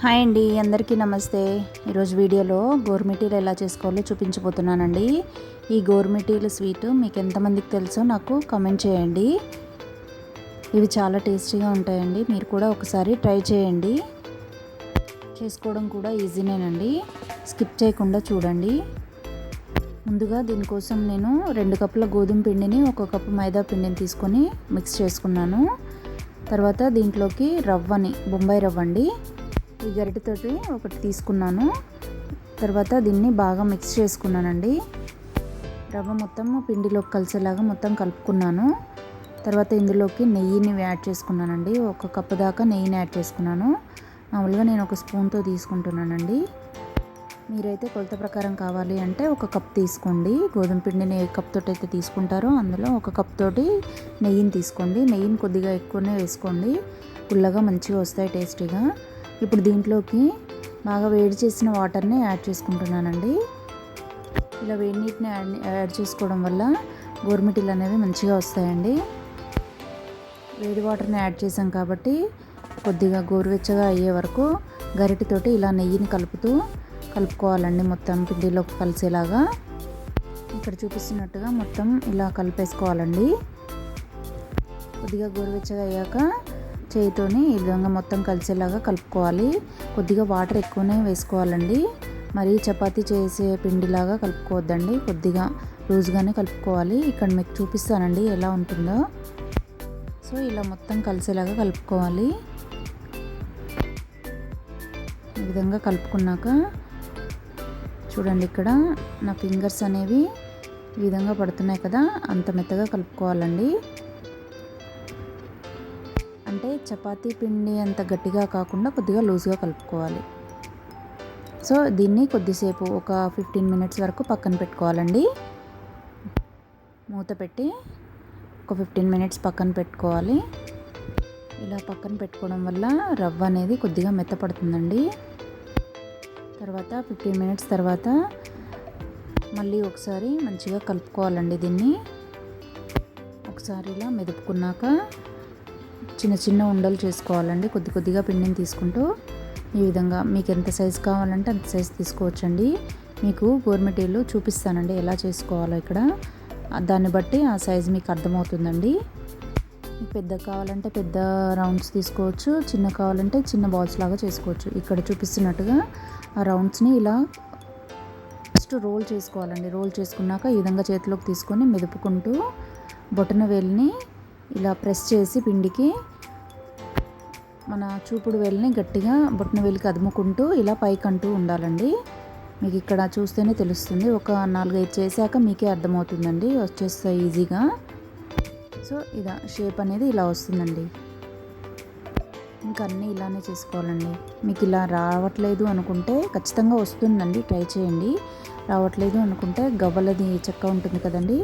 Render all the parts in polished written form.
Hi అండి, అందరికీ నమస్తే. ఈరోజు వీడియోలో గోరుమిటీలు ఎలా చేసుకోవాలో చూపించబోతున్నానండి. ఈ గోరుమిటీలు స్వీట్ మీకు ఎంతమందికి తెలుసో నాకు కామెంట్ చేయండి. ఇవి చాలా టేస్టీగా ఉంటాయండి. మీరు కూడా ఒకసారి ట్రై చేయండి. చేసుకోవడం కూడా ఈజీనేనండి. స్కిప్ చేయకుండా చూడండి. ముందుగా దీనికోసం నేను 2 కప్పుల గోధుమ పిండిని 1 కప్పు మైదా పిండిని తీసుకొని మిక్స్ చేసుకున్నాను. తర్వాత దీంట్లోకి రవ్వని, బొంబాయి రవ్వ అండి, ఈ గరిటెతోటి ఒకటి తీసుకున్నాను. తర్వాత దీన్ని బాగా మిక్స్ చేసుకున్నానండి. రవ్వ మొత్తం పిండిలోకి కలిసేలాగా మొత్తం కలుపుకున్నాను. తర్వాత ఇందులోకి నెయ్యిని యాడ్ చేసుకున్నానండి. 1 కప్పు దాకా నెయ్యిని యాడ్ చేసుకున్నాను. మామూలుగా నేను 1 స్పూన్తో తీసుకుంటున్నానండి. మీరైతే కొలత ప్రకారం కావాలి అంటే 1 కప్ తీసుకోండి. గోధుమ పిండిని ఏ కప్ తోటి అయితే తీసుకుంటారో అందులో 1 కప్ తోటి నెయ్యిని తీసుకోండి. నెయ్యిని కొద్దిగా ఎక్కువనే వేసుకోండి. పుల్లగా మంచిగా వస్తాయి, టేస్టీగా. ఇప్పుడు దీంట్లోకి బాగా వేడి చేసిన వాటర్ని యాడ్ చేసుకుంటున్నానండి. ఇలా వేడి నీటిని యాడ్ చేసుకోవడం వల్ల గోరుమిటీలు అనేవి మంచిగా వస్తాయండి. వేడి వాటర్ని యాడ్ చేసాం కాబట్టి కొద్దిగా గోరువెచ్చగా అయ్యే వరకు గరిటెతోటి ఇలా నెయ్యిని కలుపుకోవాలండి, మొత్తం పిండిలోకి కలిసేలాగా. ఇక్కడ చూపిస్తున్నట్టుగా మొత్తం ఇలా కలిపేసుకోవాలండి. కొద్దిగా గోరువెచ్చగా అయ్యాక చేతితోని ఈ విధంగా మొత్తం కలిసేలాగా కలుపుకోవాలి. కొద్దిగా వాటర్ ఎక్కువనే వేసుకోవాలండి. మరి చపాతీ చేసే పిండిలాగా కలుపుకోవద్దండి, కొద్దిగా లూజ్గానే కలుపుకోవాలి. ఇక్కడ మీకు చూపిస్తానండి ఎలా ఉంటుందో. సో ఇలా మొత్తం కలిసేలాగా కలుపుకోవాలి. ఈ విధంగా కలుపుకున్నాక చూడండి, ఇక్కడ నా ఫింగర్స్ అనేవి ఈ విధంగా పడుతున్నాయి కదా, అంత మెత్తగా కలుపుకోవాలండి. అంటే చపాతీ పిండి అంత గట్టిగా కాకుండా కొద్దిగా లూజ్గా కలుపుకోవాలి. సో దీన్ని కొద్దిసేపు ఒక 15 మినిట్స్ వరకు పక్కన పెట్టుకోవాలండి. మూత పెట్టి ఒక 15 మినిట్స్ పక్కన పెట్టుకోవాలి. ఇలా పక్కన పెట్టుకోవడం వల్ల రవ్వ అనేది కొద్దిగా మెత్తపడుతుందండి. తర్వాత 15 మినిట్స్ తర్వాత మళ్ళీ ఒకసారి మంచిగా కలుపుకోవాలండి. దీన్ని ఒకసారి ఇలా మెదుపుకున్నాక చిన్న చిన్న ఉండలు చేసుకోవాలండి. కొద్దిగా పిండిని తీసుకుంటూ ఈ విధంగా మీకు ఎంత సైజు కావాలంటే అంత సైజు తీసుకోవచ్చండి. మీకు గోరుమిటీలు చూపిస్తానండి ఎలా చేసుకోవాలో ఇక్కడ. దాన్ని బట్టి ఆ సైజు మీకు అర్థమవుతుందండి. మీకు పెద్ద కావాలంటే పెద్ద రౌండ్స్ తీసుకోవచ్చు, చిన్న కావాలంటే చిన్న బాల్స్ లాగా చేసుకోవచ్చు. ఇక్కడ చూపిస్తున్నట్టుగా ఆ రౌండ్స్ని ఇలా ఫస్ట్ రోల్ చేసుకోవాలండి. రోల్ చేసుకున్నాక ఈ విధంగా చేతిలోకి తీసుకొని మెదుపుకుంటూ బొటన వేలిని ఇలా ప్రెస్ చేసి పిండికి మన చూపుడు వేలిని గట్టిగా బొటన వేలికి అదుముకుంటూ ఇలా పైకంటూ ఉండాలండి. మీకు ఇక్కడ చూస్తేనే తెలుస్తుంది. ఒక 4-5 చేశాక మీకే అర్థమవుతుందండి, వచ్చేస్తాయి ఈజీగా. సో ఇలా షేప్ అనేది ఇలా వస్తుందండి. ఇంకా అన్నీ ఇలానే చేసుకోవాలండి. మీకు ఇలా రావట్లేదు అనుకుంటే ఖచ్చితంగా వస్తుందండి, ట్రై చేయండి. రావట్లేదు అనుకుంటే గవ్వలది చెక్క ఉంటుంది కదండి,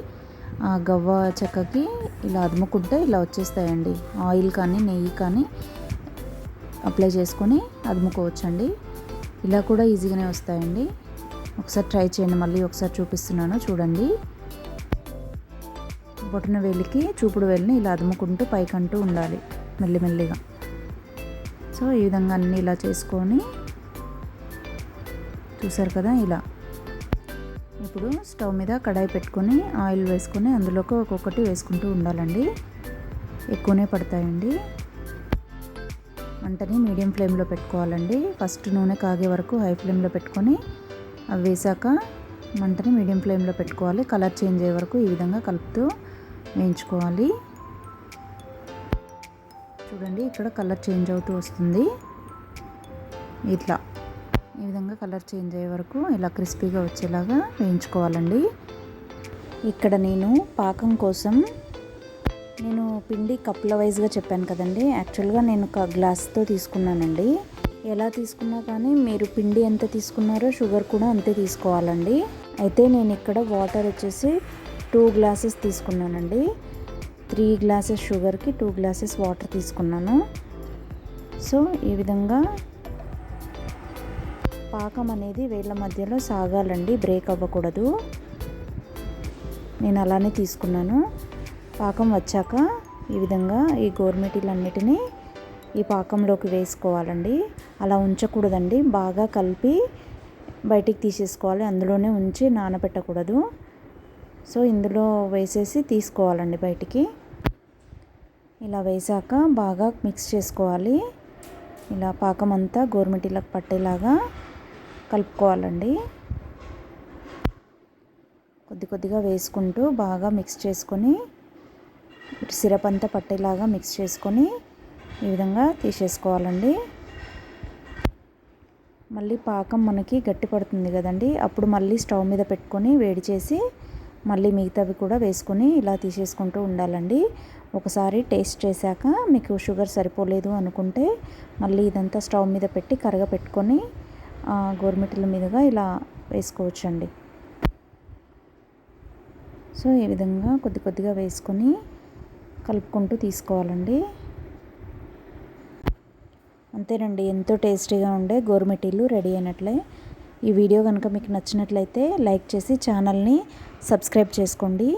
ఆ గవ్వ చెక్కకి ఇలా అదుముకుంటే ఇలా వచ్చేస్తాయండి. ఆయిల్ కానీ నెయ్యి కానీ అప్లై చేసుకొని అదుముకోవచ్చండి. ఇలా కూడా ఈజీగానే వస్తాయండి. ఒకసారి ట్రై చేయండి. మళ్ళీ ఒకసారి చూపిస్తున్నాను చూడండి. బొటన వేలికి చూపుడు వేలిని ఇలా అదుముకుంటూ పైకంటూ ఉండాలి మెల్లిమెల్లిగా. సో ఈ విధంగా అన్నీ ఇలా చేసుకొని చూసారు కదా ఇలా. ఇప్పుడు స్టవ్ మీద కడాయి పెట్టుకొని ఆయిల్ వేసుకొని అందులోకి ఒక్కొక్కటి వేసుకుంటూ ఉండాలండి. ఎక్కువనే పడతాయండి. మంటని మీడియం ఫ్లేమ్లో పెట్టుకోవాలండి. ఫస్ట్ నూనె కాగే వరకు హై ఫ్లేమ్లో పెట్టుకొని అవి వేసాక మంటని మీడియం ఫ్లేమ్లో పెట్టుకోవాలి. కలర్ చేంజ్ అయ్యే వరకు ఈ విధంగా కలుపుతూ వేయించుకోవాలి. చూడండి, ఇక్కడ కలర్ చేంజ్ అవుతూ వస్తుంది. ఇట్లా ఈ విధంగా కలర్ చేంజ్ అయ్యే వరకు ఇలా క్రిస్పీగా వచ్చేలాగా వేయించుకోవాలండి. ఇక్కడ నేను పాకం కోసం నేను పిండి కప్పుల వైజ్గా చెప్పాను కదండి. యాక్చువల్గా నేను ఒక గ్లాస్తో తీసుకున్నానండి. ఎలా తీసుకున్నా కానీ మీరు పిండి ఎంత తీసుకున్నారో షుగర్ కూడా అంతే తీసుకోవాలండి. అయితే నేను ఇక్కడ వాటర్ వచ్చేసి 2 గ్లాసెస్ తీసుకున్నానండి. 3 గ్లాసెస్ షుగర్కి 2 గ్లాసెస్ వాటర్ తీసుకున్నాను. సో ఈ విధంగా పాకం అనేది వేళ్ళ మధ్యలో సాగాలండి, బ్రేక్ అవ్వకూడదు. నేను అలానే తీసుకున్నాను. పాకం వచ్చాక ఈ విధంగా ఈ గోరుమిటీలన్నిటినీ ఈ పాకంలోకి వేసుకోవాలండి. అలా ఉంచకూడదండి. బాగా కలిపి బయటికి తీసేసుకోవాలి. అందులోనే ఉంచి నానబెట్టకూడదు. సో ఇందులో వేసేసి తీసుకోవాలండి బయటికి. ఇలా వేసాక బాగా మిక్స్ చేసుకోవాలి. ఇలా పాకం అంతా గోరుమిటీలకు పట్టేలాగా కలుపుకోవాలండి. కొద్ది కొద్దిగా వేసుకుంటూ బాగా మిక్స్ చేసుకొని సిరప్ అంతా పట్టేలాగా మిక్స్ చేసుకొని ఈ విధంగా తీసేసుకోవాలండి. మళ్ళీ పాకం మనకి గట్టి పడుతుంది కదండి, అప్పుడు మళ్ళీ స్టవ్ మీద పెట్టుకొని వేడి చేసి మళ్ళీ మిగతావి కూడా వేసుకొని ఇలా తీసేసుకుంటూ ఉండాలండి. ఒకసారి టేస్ట్ చేశాక మీకు షుగర్ సరిపోలేదు అనుకుంటే మళ్ళీ ఇదంతా స్టవ్ మీద పెట్టి కరగపెట్టుకొని గోరుమిటీల మీదుగా ఇలా వేసుకోవచ్చండి. సో ఈ విధంగా కొద్ది కొద్దిగా వేసుకొని కలుపుకుంటూ తీసుకోవాలండి. అంతేనండి, ఎంతో టేస్టీగా ఉండే గోరుమిటీలు రెడీ అయినట్లే. ఈ వీడియో కనుక మీకు నచ్చినట్లయితే లైక్ చేసి ఛానల్ని సబ్స్క్రైబ్ చేసుకోండి.